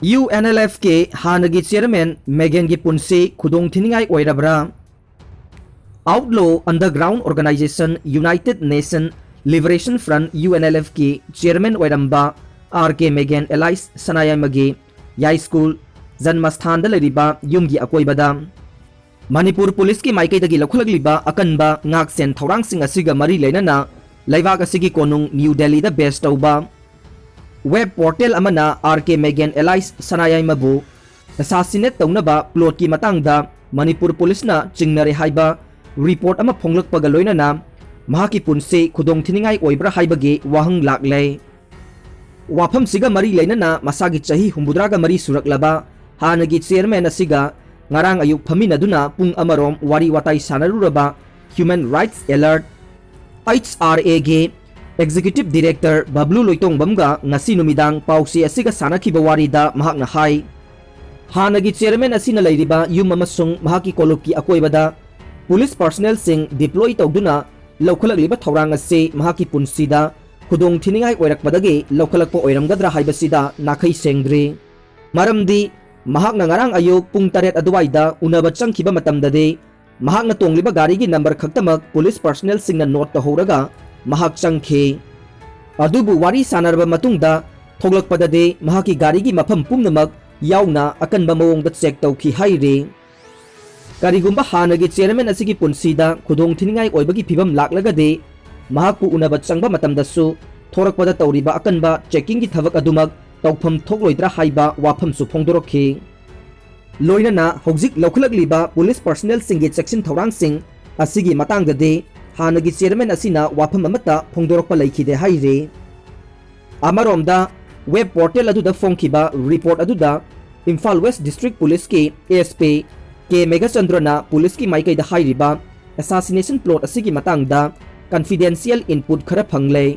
UNLF के हानगी chairman मेगन की पुंसी खुदोंग थिनिंगाई ओइरबरा outlaw underground organization united nation liberation front UNLF की चेयरमैन ओइरंबा RK मेगन एलाइस सनायामगी याई स्कूल जन्मस्थान लेरिबा युमगी अकोइबदा मणिपुर पुलिस की माइकैदगी लखुलगलिबा अकनबा ngaksen थौरांगसिंग असिगा मरी लेनना लैबाग असिगी कोनुंग न्यू दिल्ली दा बेस तौबा वेब पोर्टल अमना RK मेगन एलाइस सनायामबु अससासिनेट तौनबा प्लॉट की मतंगदा मणिपुर पुलिस ना चिंगनरे हाइबा रिपोर्ट अमा फोंगलकपगा लोइनना महाकी पुनसे खुदोंग थिनिंगाई ओइब्रा हाइबगे वाहंग लागले वाफम सिगा मरी लेनना मसागी चही हुंबुद्रागा मरी सुरकलबा हानगी chairman असिगा ngarang ayuk phaminaduna pung amarom wari watai sanaruraba Human Rights Alert HRA ge Executive Director Bablu Loitongmbamga ngasi numidang pausi asiga sanakhiba warida mahakna hai hanagi chairman asina leiriba yum amasung mahaki kolokki akoibada police personnel sing deploy tawduna lokhalakliba thorang ase mahaki punsida khudong thiningai oirakpadagi lokhalakpo oiramgadra haibasida nakhai sengdri maramdi महाकना ngarang ayuk pung 8 aduwaida unaba changkhiba matamdade महाकना तोंगलिबा गारीगी number खक्तमक police personnel सिंगना note तहोरगा महाक चंखे अदुबु वारी सानरबा मतुंगदा थोगलकपददे महाकी गारीगी मफम पुंगनमक यावना अकनबा मवोंगदा चेक तौखि हाइरे करिगुंबा हानगी चेयरमैन असिगी पुनसीदा खुदोंग थिनिंगाई ओइबगी फिबम लाक्लगदे महाकु उनबा चंगबा मतमदसु थोरकपदा तौरिबा अकनबा चेकिंग की थबक अदुमक तौफम थोगलोइद्रा हाइबा वाफमसु फोंदोरखि लोइनना हौजिक लौखलकलिबा पुलिस पर्सनल सिंगे सेक्शन थौरांग सिंग असिगी मतंगदे हानगी चेयरमैन असिना वाफम अमता फोंदोरकपा लैखिदे हाइरे अमरोमदा वेब पोर्टल अदुदा फोंखिबा रिपोर्ट अदुदा इम्फाल वेस्ट डिस्ट्रिक्ट पुलिस के ASP के मेघाचंद्रना पुलिस की माइकैदा हाइरिबा अससासिनेशन प्लॉट असिगी मतंगदा कॉन्फिडेंशियल इनपुट खरा फंगले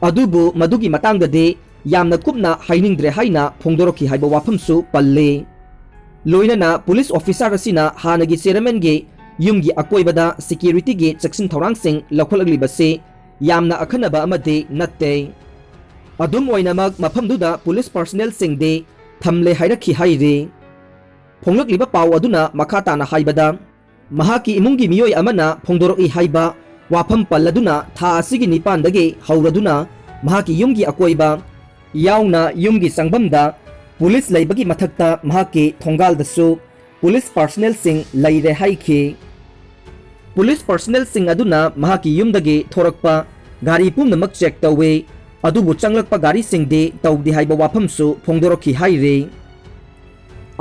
अदुबु मदुगी मतंगदे यामना कुपना हाइनिंग्रे हाइना फोंदोरखि हाइबा वाफमसु पल्ले लोइनना पुलिस ऑफिसर असिना हानगी चेयरमैन गे युमगी अकोइबदा सिक्योरिटी गे सेक्शन थौरांग सिंग लौखलगलिबसे यामना अखनबा अमदे नत्ते अदुम ओइनमक मफमदुदा पुलिस पर्सनल सिंग दे थमले हाइरखि हाइरे फोंगलगलिबा पाव अदुना मखाताना हाइबदा महाकी इमुंगी मियोय अमना फोंदोरखि हाइबा वाफम पल्लदुना था असिगी निपानदगे हौरदुना महाकी युमगी अकोइबा यावना युमगी संगबमदा पुलिस लैबगी मथक्ता महाके थोंगालदसु पुलिस पर्सनल सिंग लैरे हाइखे पुलिस पर्सनल सिंग अदुना महाकी युमदगे थोरकपा गाड़ी पुमनमक चेक तौवे अदुबु चंगलकपा गाड़ी सिंगदे तौदे हाइबा वाफमसु फोंदोरखि हाइरे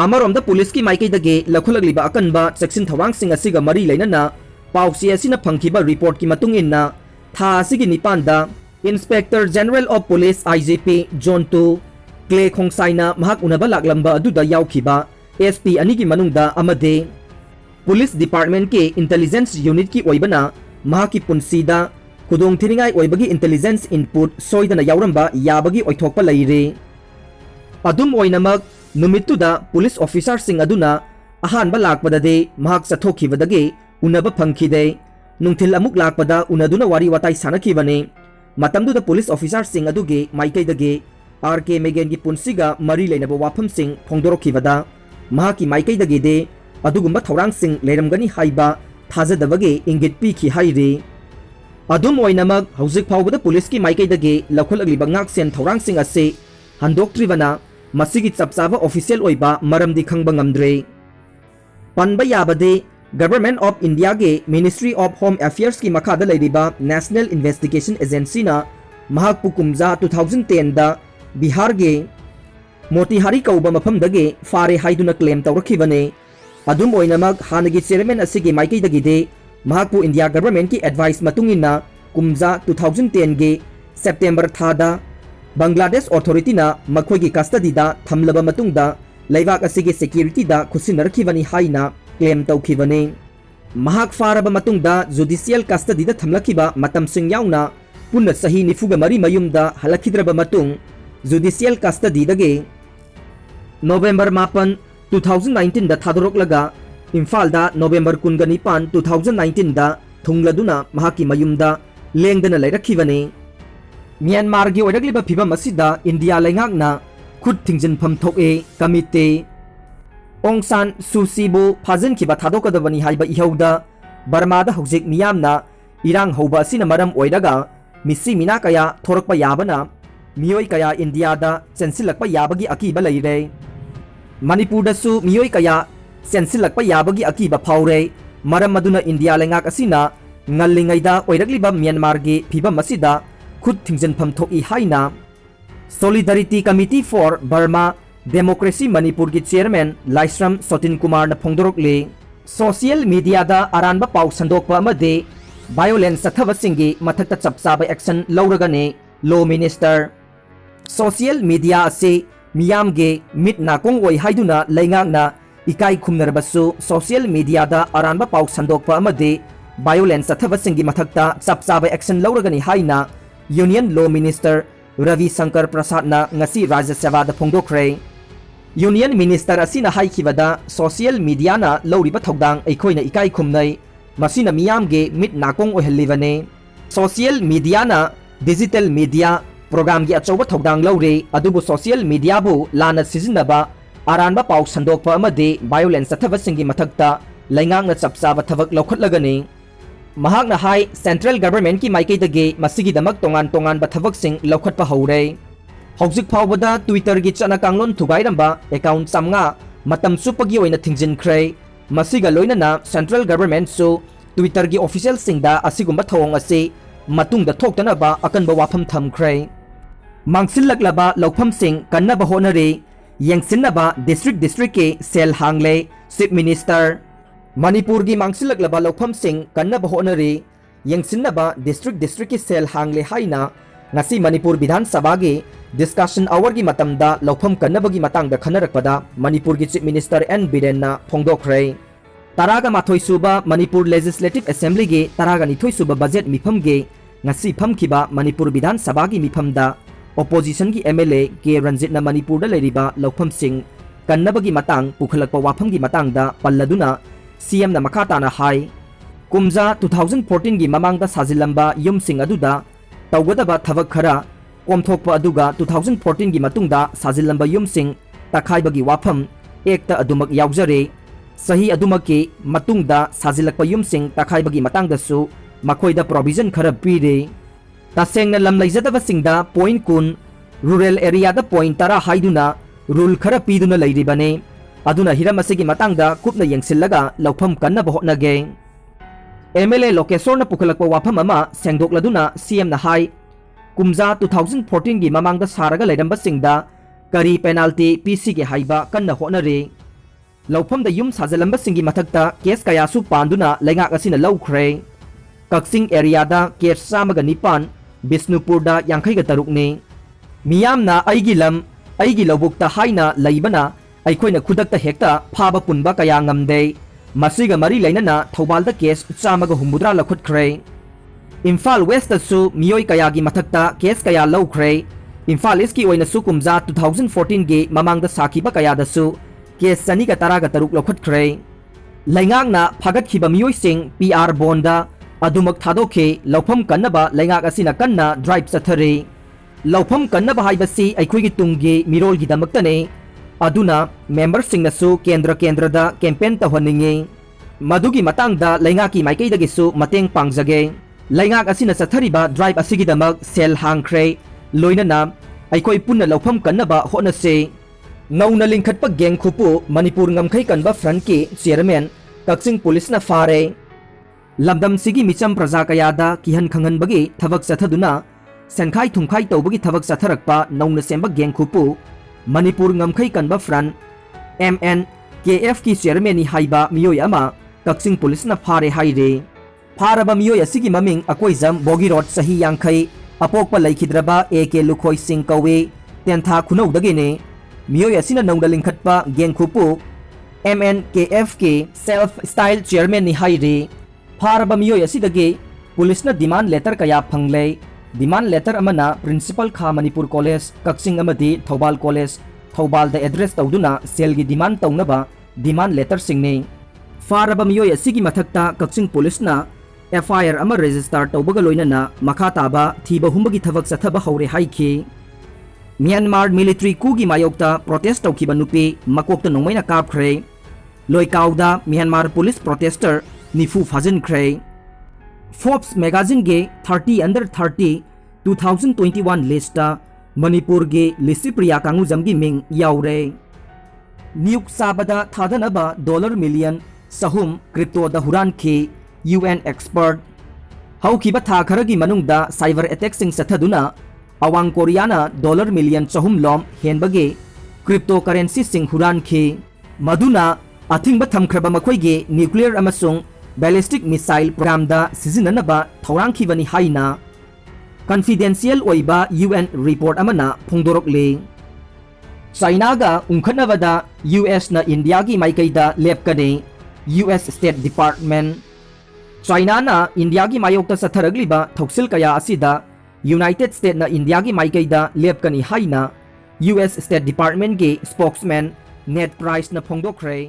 अमरोमदा पुलिस की माइकैदगे लखुलगलिबा अकनबा सेक्शन थौरांग सिंग असिगा मरी लैनना पाउसी असिना फंखिबा रिपोर्ट की मतुंग इन्ना था असिगी निपानदा inspector general of police IGP John 2 क्ले खोंसाइना महाक उनबा लाकलंबा अदुदा यावखिबा SP अनिगी मनुंगदा अमदे पुलिस डिपार्टमेंट के इंटेलिजेंस यूनिट की ओइबना महाकी पुनसीदा खुदोंग थिनिंगाई ओइबगी इंटेलिजेंस इनपुट सोइदना यावरंबा याबगी ओइथोकपा लैरे अदुम ओइनमक नुमितुदा पुलिस ऑफिसर सिंग अदुना अहानबा लाकपददे महाक सथोखिबदगे उनबा फंखिदे नुंथिल अमुक लाकपदा उनदुना वारी वाताई सानखिबने मतमदुदा पुलिस ऑफिसर सिंग अदुगे माइकैदगे RK मेगन की पुनसीगा मरी लेनबा वाफम सिंग फोंदोरखिबदा महाकी माइकैदगे अदुगुंबा थौरांग सिंग लेरमगनी हाइबा थाजदबगे इंगित पीखि हाइरे अदुम ओइनमक हौजिक फावबदा पुलिस की माइकैदगे लखुलगलिबा ngaksen थौरांग सिंग असे हंदोक्ट्रिबना मसिगी चपचाबा ऑफिशियल ओइबा मरमदी खंगबा ngamdre पनबा याबदे गवर्नमेंट ऑफ इंडिया के मिनिस्ट्री ऑफ होम अफेयर्स की मखादा लेरिबा नेशनल इन्वेस्टिगेशन एजेंसी ना महाक पुकुमजा 2010 दा बिहार के मोतिहारी कौबा मफमदगे फारे हाइदुना क्लेम तौरखिबने अदुम ओइनमक हानगी चेयरमैन असिगी माइकैदगिदे महाकु इंडिया गवर्नमेंट की एडवाइस मतुंगिना कुमजा 2010 के सेप्टेम्बर थादा बांग्लादेश ऑथोरिटी ना मखोगी कस्टडीदा थमलबा मतुंगदा लैवाक असिगी सिक्योरिटी दा खुसिनरखिबनी हाइना क्लेम तौखिबने महाक फारबा मतुंगदा जुडिशियल कस्टडीदा थमलखिबा मतमसिंग यावना पुन्ना सही 94 मयुमदा हलखिद्रबा मतुंग जुडिशियल कस्टडीदगे नवंबर 9 2019 दा थादोरकलगा इम्फालदा नवंबर 19 2019 दा थुंगलदुना महाकी मयुमदा लेंगदना लैरखिबने म्यांमार की ओरगलिबा फिबम असिदा इंडिया लैंगाकना खुद थिंजनफम थोके कमिटी ओंग सान सूसीबु फाजनखिबा थादोकदबनी हाइबा इहौदा बर्मादा हौजिक मियामना इरांग हौबा असिना मरम ओइरगा मिसी मिना कया थोरकपा याबना मियोय कया इंडियादा चेंसिलकपा याबगी अकीबा लैरे मणिपुरदसु मियोय कया चेंसिलकपा याबगी अकीबा फाउरे मरम मदुना इंडिया लेंगाक असिना ngalingaida oiragliba Myanmar gi phibam asida khud thingjanpham thoki haina Solidarity Committee for Burma Democracy Manipur gi chairman Laisram Sotin Kumar na phongdorokle social media da aranba pau sandokpa amade violence sathavasingi mathakta chapsaba action lauragane law minister social media ase miyam ge mit na kong oi haiduna leingakna ikai khumnarbasu social media da aranba pau sandokpa amade violence sathavasingi mathakta chapsaba action lauragani haina Union Law Minister Ravi Shankar Prasad na ngasi Rajya Sabha da phongdokre Union Minister asina haikibada social media na lauriba thodang aikhoina ikai khumnai masina miyam ge mit nakong ohelibane social media na digital media program gi achoba thodang laure adubu social media bu lana sizinaba aranba pau sandokpa amade violence sathavasingi mathakta laingang na chapsaba thabak lokhatlagani mahakna hai central government ki maikaidage masigi damak tongan tongan ba thabak sing lokhatpa haure hojik phawbada Twitter gi chana kanglon thugairamba account samnga matam supagi oina thingjin khre masiga loinana central government su Twitter gi official singda asigumba thawong ase matungda thoktana ba akanba wafam tham khre mangsillaklaba lokham sing kannaba honare yengsinaba district ke sel hangle chief minister Manipur gi mangsilaklaba lokham sing kannaba honare yengsinnaba district ki sel hangle haina ngasi Manipur Vidhan Sabha gi discussion hour gi matamda lokham kannaba gi matangda khanarakpada Manipur gi chief minister N Biren na phongdokre taraga mathoi suba Manipur Legislative Assembly gi taraga nithoi suba budget mifam gi ngasi phamkiba Manipur Vidhan Sabha gi mifamda opposition gi MLA ke Ranjit na Manipur da leriba lokham sing kannaba gi matang pukhalakpa wafam gi matangda palladuna CM na makata na hai kumja 2014 gi mamangda sajilamba yum sing aduda tawgadaba thavak khara komthokpa aduga 2014 gi matungda sajilamba yum sing takhaibagi wafam ekta adumak yaujare sahi adumaki matungda sajilakpa yum sing takhaibagi matangda su makhoida provision khara pire tasengna lamlaijadaba singda point kun rural area da point tara haiduna rule khara piduna leiribane aduna hiram asigi matangda kupna yengsillaga lawpham kannaba hotnage MLA Lokesor na pukhalakpa wafam ama sengdokladuna CM na hai kumja 2014 gi mamangda saraga leiramba singda kari penalty PC ge haiba kanna hotnare lawpham da yum sajalamba singi mathakta case kaya su panduna lengak asina lawkhre Kaksing area da case samaga nipan Bisnupur da yankhai ga taruk ne miyam na aigi lam aigi lawbukta haina laibana aikhoina khudakta hekta phaba punba kaya ngamde masiga mari lainana Thaubalda case chamaga humudra lakhutkhre Imphal West su miyoi kaya gi mathakta case kaya lawkhre Imphal East ki oina su kumja 2014 gi mamangda sakiba kaya da su case sani ga taraga taruk lakhutkhre laingak na phagat khiba miyoi sing PR bonda adumak thadokhe lawpham kannaba laingak asina kanna drive sathare lawpham kannaba haibasi aikhoi gi tunggi mirol gi damaktane aduna member singnasu kendra da campaign tawhaningi madugi matangda laingaki maikaidagi su mateng pangjage laingak asina sathariba drive asigi damak sel hangkhre loinana aikoi punna lawpham kannaba hona se ngauna lingkhatpa geng khupu Manipur ngamkhai kanba front ki chairman Kaksing police na fare lamdam sigi micham praja kayada kihan khangan bagi thabak sathaduna senkhai thumkhai tawbagi thabak satharakpa nauna semba geng khupu Manipur ngamkhai kanba front MNKF ki chairman ni haiba miyoi ama Kaksing police na fare haire faraba miyoi asigi maming akoizam bogi road sahi yankhai apokpa laikhidraba AK Lukhoi Singh kawe tentha khunau dagene miyoi asina nauna lingkhatpa geng khupu MNKF ki self style chairman ni haire faraba miyoi asidage police na demand letter kaya phangle demand letter amana principal kha Manipur college Kaksing amadi Thoubal college Thoubal da address tawduna sel gi demand tawnaba demand letter singne faraba miyoi asigi mathakta Kaksing police na FIR ama register tawbaga loinana makha taba thiba humbagi thabak sathaba haure haiki Myanmar military कूगी मायोक्ता protest तौखिबा नुपी मकोक्ता नोंमैना कापख्रे लोइकाउदा Myanmar police protester निफु फाजिनख्रे फोर्ब्स मैगजीन के 30 अंडर 30 2021 लिस्टा मणिपुर के लिसिप्रिया कांगुजम की मिंग याउरे न्यूक साबदा थादनबा $1 मिलियन सहूम क्रिप्टो द हुरान की UN एक्सपर्ट हौखिबा था खरगी मनुंगदा साइबर अटैक सिंग सथदुना अवांग कोरियाना $1 मिलियन सहूम लॉम हेनबगे क्रिप्टो करेंसी सिंग हुरान की मधुना अथिंग थमख्रबा मखोइगे न्यूक्लियर अमसुंग बैलिस्टिक मिसाइल प्रोग्राम दा सिजिननबा थौरांखिबनी हाइना कॉन्फिडेंशियल ओइबा UN रिपोर्ट अमना फोंदोरकले चाइना गा उंखनबदा US ना इंडिया की माइकैदा लेपकने US स्टेट डिपार्टमेंट चाइना ना इंडिया की मायोक्ता सथरगलिबा थौसिल कया असिदा यूनाइटेड स्टेट ना इंडिया की माइकैदा लेपकनी हाइना US स्टेट डिपार्टमेंट के स्पोक्समैन नेट प्राइस ना फोंदोखरे